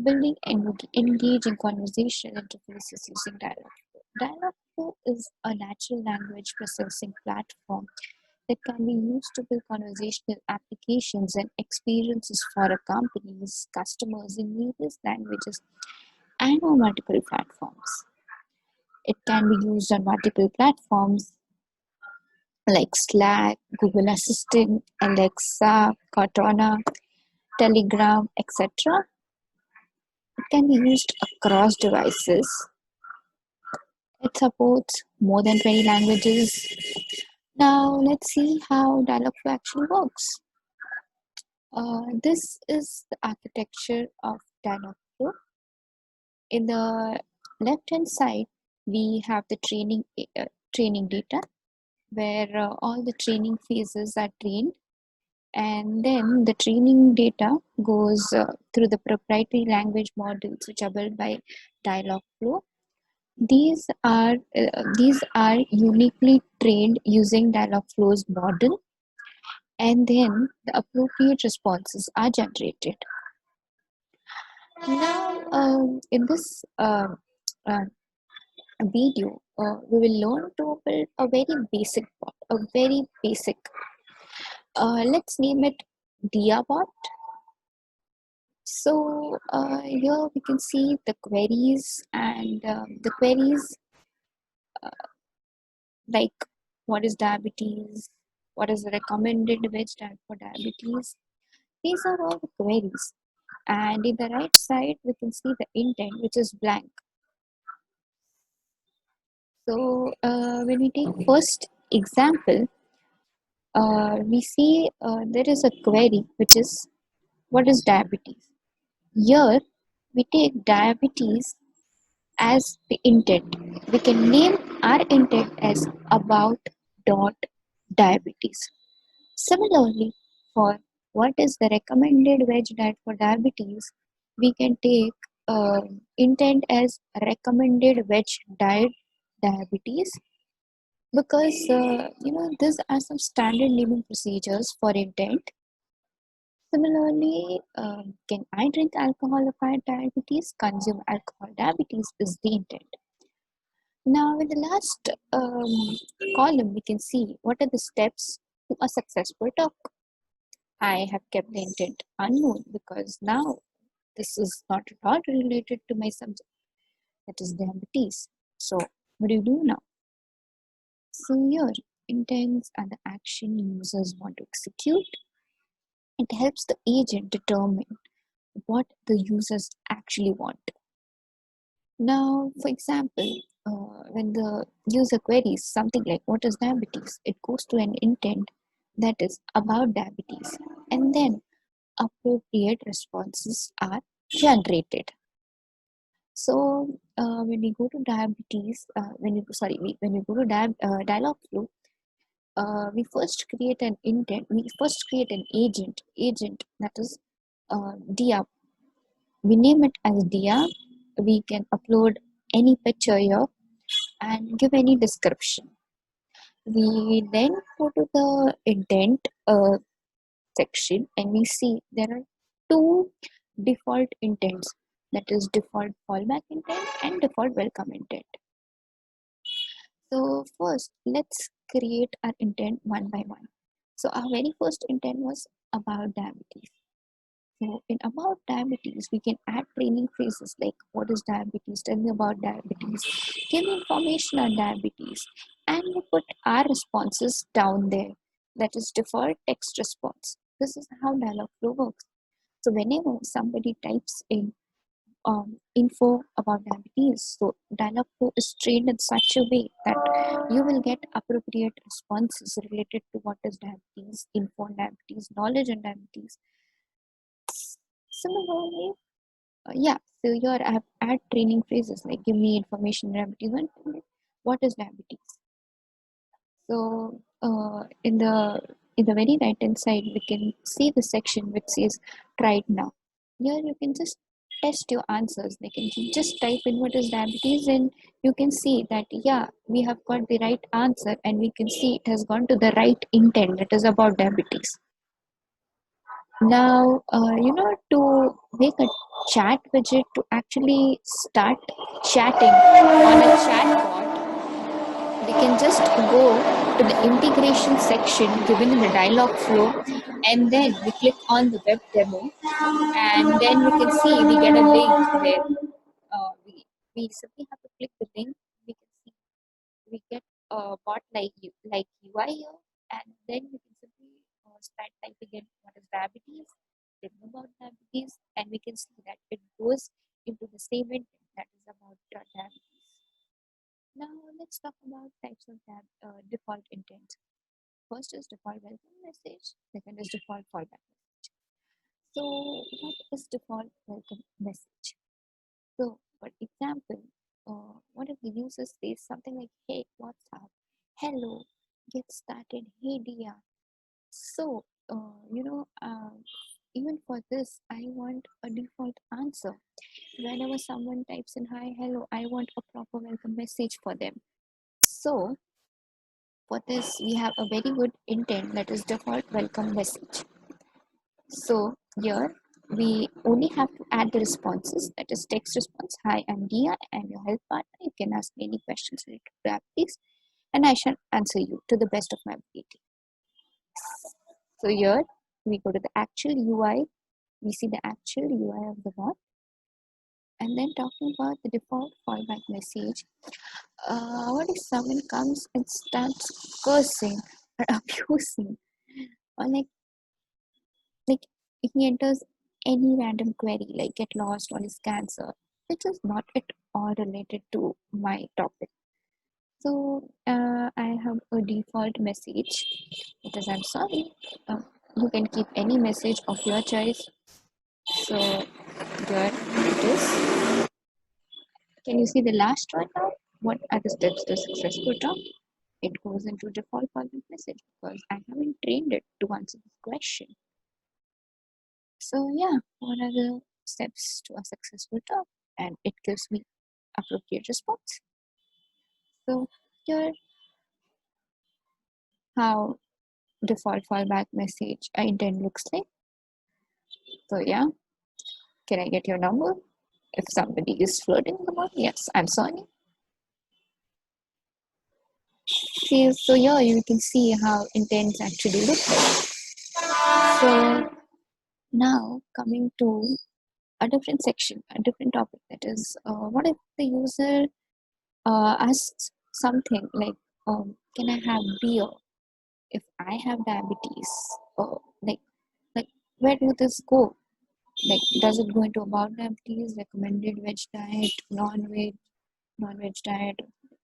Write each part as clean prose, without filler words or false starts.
Building engaging conversation interfaces using Dialogflow. Dialogflow is a natural language processing platform that can be used to build conversational applications and experiences for a company's customers in various languages and on multiple platforms. It can be used on multiple platforms like Slack, Google Assistant, Alexa, Cortana, Telegram, etc. It can be used across devices. It supports more than 20 languages. Now let's see how Dialogflow actually works. This is the architecture of Dialogflow. In the left hand side, we have the training data where all the training phases are trained, and then the training data goes through the proprietary language models which are built by Dialogflow. These are uniquely trained using Dialogflow's model, and then the appropriate responses are generated. Now, in this uh, video, we will learn to build a very basic bot, a very basic. Let's name it Diabot. So here we can see the queries, and the queries like what is diabetes, what is the recommended veg diet for diabetes. These are all the queries. And in the right side, we can see the intent, which is blank. So when we take first example, we see there is a query which is what is diabetes. Here we take diabetes as the intent. We can name our intent as about dot diabetes. Similarly, for what is the recommended veg diet for diabetes, we can take intent as recommended veg diet diabetes, because these are some standard naming procedures for intent. Similarly, can I drink alcohol if I have diabetes? Consume alcohol. Diabetes is the intent. Now, in the last column, we can see what are the steps to a successful talk. I have kept the intent unknown because now this is not at all related to my subject, that is diabetes. So, what do you do now? So, here, intents are the action users want to execute. It helps the agent determine what the users actually want. Now, for example, when the user queries something like what is diabetes, it goes to an intent that is about diabetes, and then appropriate responses are generated. So when we go to diabetes, when we go to Dialogflow, we first create an intent. We first create an agent that is Dia. We name it as Dia. We can upload any picture here and give any description. We then go to the intent section, and we see there are two default intents, that is default fallback intent and default welcome intent. So first let's create our intent one by one. So our very first intent was about diabetes. So in about diabetes, we can add training phrases like what is diabetes, tell me about diabetes, give me information on diabetes, and we put our responses down there. That is default text response. This is how Dialogflow works. So whenever somebody types in info about diabetes, so Dialogflow is trained in such a way that you will get appropriate responses related to what is diabetes, info on diabetes, knowledge on diabetes. Similarly, so here I have add training phrases like give me information on diabetes. What is diabetes? So in the very right hand side, we can see the section which says try it now. Here you can just test your answers. They can just type in what is diabetes, and you can see that we have got the right answer, and we can see it has gone to the right intent, that is about diabetes. Now, to make a chat widget to actually start chatting on a chatbot, we can just go to the integration section given in the dialog flow, and then we click on the web demo, and then we can see we get a link where we simply have to click the link. We can see we get a bot like UI here, and then we can simply start typing in what is diabetes, thinking about diabetes, and we can see that it goes into the same intent that is about diabetes. Now let's talk about types of default intent. First is default welcome message. Second is default fallback message. So what is default welcome message? So for example, what if the user says something like, "Hey, what's up? Hello, get started. Hey, Dia." So even for this, I want a default answer. Whenever someone types in hi, hello, I want a proper welcome message for them. So for this, we have a very good intent that is default welcome message. So here we only have to add the responses, that is text response. Hi, I'm Dia, I'm your health partner. You can ask me any questions related to diabetes, and I shall answer you to the best of my ability. So here we go to the actual UI. We see the actual UI of the bot, and then talking about the default fallback message. What if someone comes and starts cursing or abusing, or like he enters any random query like get lost or is cancer, which is not at all related to my topic. So I have a default message because I'm sorry. You can keep any message of your choice. So here it is. Can you see the last one now? What are the steps to successful talk? It goes into default fallback message because I haven't trained it to answer this question. So yeah, what are the steps to a successful talk? And it gives me appropriate response. So here how default fallback message intent looks like. So yeah, can I get your number? If somebody is flirting about, yes, I'm sorry. See, so here you can see how intents actually look like. So now coming to a different section, a different topic, that is, what if the user asks something like, "Can I have beer if I have diabetes?" Or like where do this go? Like, does it go into about diabetes, recommended veg diet, non-veg diet?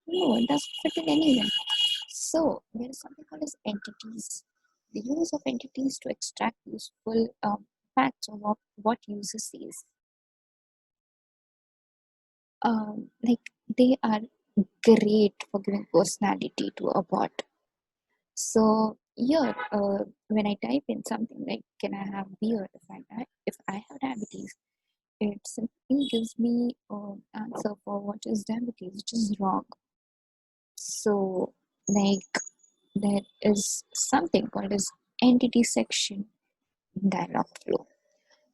No, it doesn't fit in anywhere. So there is something called as entities. The use of entities to extract useful facts of what user says. Like they are great for giving personality to a bot. So here, when I type in something like "Can I have beer if I have diabetes?" it simply gives me an answer for what is diabetes, which is wrong. So like there is something called as entity section in Dialogflow.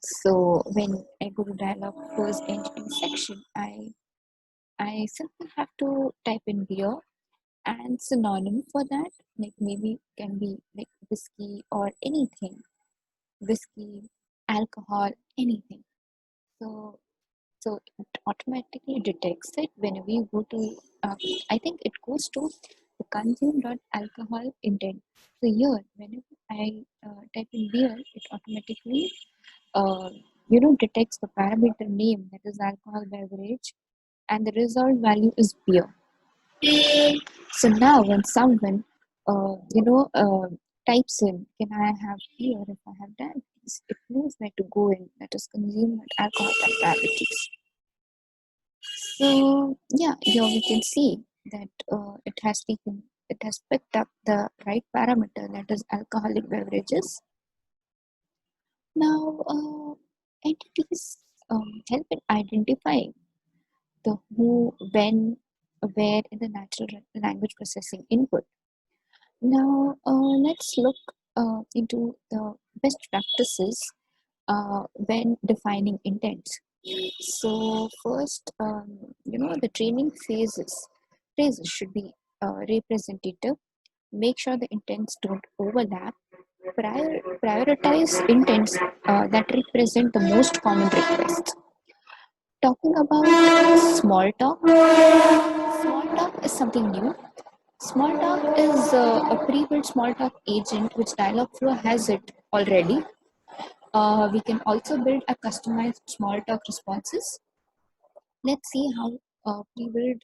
So when I go to Dialogflow's entity section, I simply have to type in beer and synonym for that, like maybe can be like whiskey or anything, whiskey, alcohol, anything. So so it automatically detects it whenever you go to I think it goes to the consume.alcohol intent. So here whenever I type in beer, it automatically uh, detects the parameter name, that is alcohol beverage, and the result value is beer. So now when someone types in "Can I have beer if I have diabetes?" it knows where to go in, that is consume alcohol and diabetes. So yeah, here we can see that it has picked up the right parameter, that is alcoholic beverages. Now entities help in identifying the who, when, where in the natural language processing input. Now let's look into the best practices when defining intents. So first, the training phrases should be representative. Make sure the intents don't overlap. Prioritize intents that represent the most common requests. Talking about small talk is something new. Small talk is a pre-built small talk agent which Dialogflow has it already. We can also build a customized small talk responses. Let's see how pre-built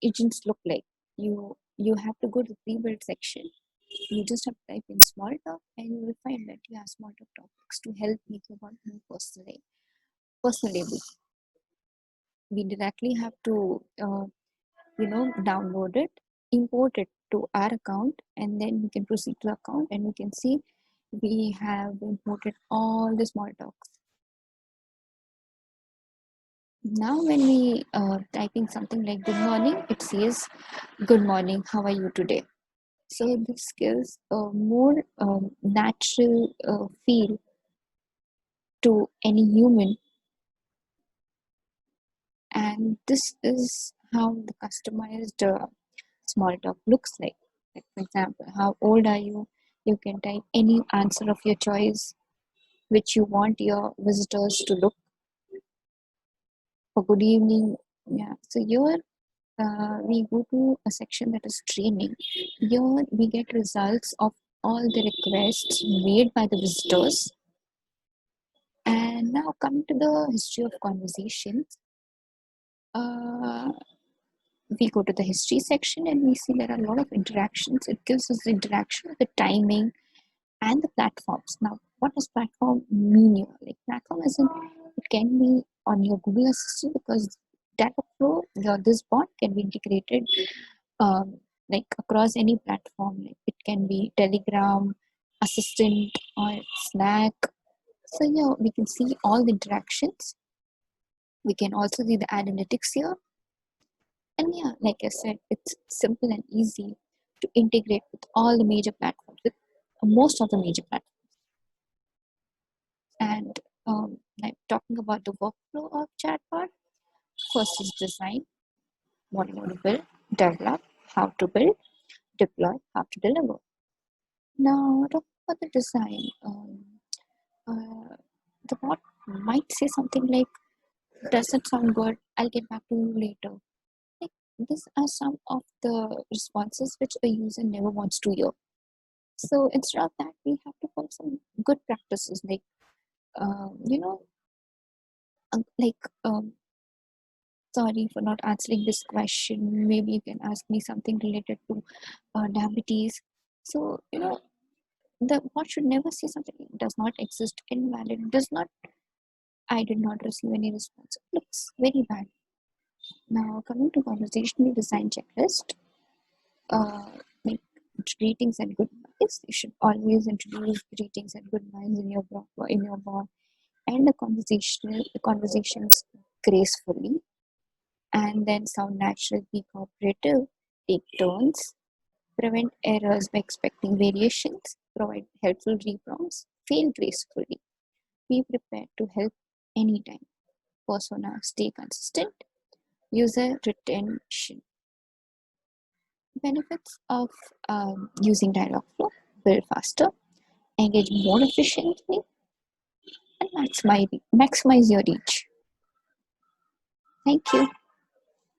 agents look like. You have to go to the pre-built section. You just have to type in small talk and you will find that you have small talk topics to help make your work more personally. We directly have to download it, import it to our account, and then we can proceed to the account and we can see we have imported all the small talks. Now when we typing something like good morning, it says good morning, how are you today? So this gives a more natural feel to any human, and this is how the customized small talk looks like. Like for example, how old are you? You can type any answer of your choice which you want your visitors to look for. Good evening. Yeah, so here we go to a section that is training. Here we get results of all the requests made by the visitors. And now coming to the history of conversations, uh, we go to the history section and we see there are a lot of interactions. It gives us the interaction, the timing, and the platforms. Now, what does platform mean here? Like platform is in, it can be on your Google Assistant because Dataflow, this bot can be integrated like across any platform. Like it can be Telegram, Assistant, or Slack. So yeah, we can see all the interactions. We can also see the analytics here. And yeah, like I said, it's simple and easy to integrate with all the major platforms, with most of the major platforms. And like talking about the workflow of Chatbot, first is design, what you want to build, develop, how to build, deploy, how to deliver. Now, talking about the design, uh, the bot might say something like, doesn't sound good, I'll get back to you later. Like, these are some of the responses which a user never wants to hear. So instead of that, we have to follow some good practices like, uh, you know, like sorry for not answering this question. Maybe you can ask me something related to diabetes. So, the bot should never say something does not exist, invalid, does not, I did not receive any response. It looks very bad. Now, coming to conversational design checklist, uh, like greetings and goodbyes. You should always introduce greetings and goodbyes in your bot, and the conversations gracefully, and then sound natural, be cooperative, take turns, prevent errors by expecting variations, provide helpful reprompts, fail gracefully, be prepared to help anytime, persona stay consistent, user retention. Benefits of using Dialogflow: build faster, engage more efficiently, and maximize your reach. Thank you.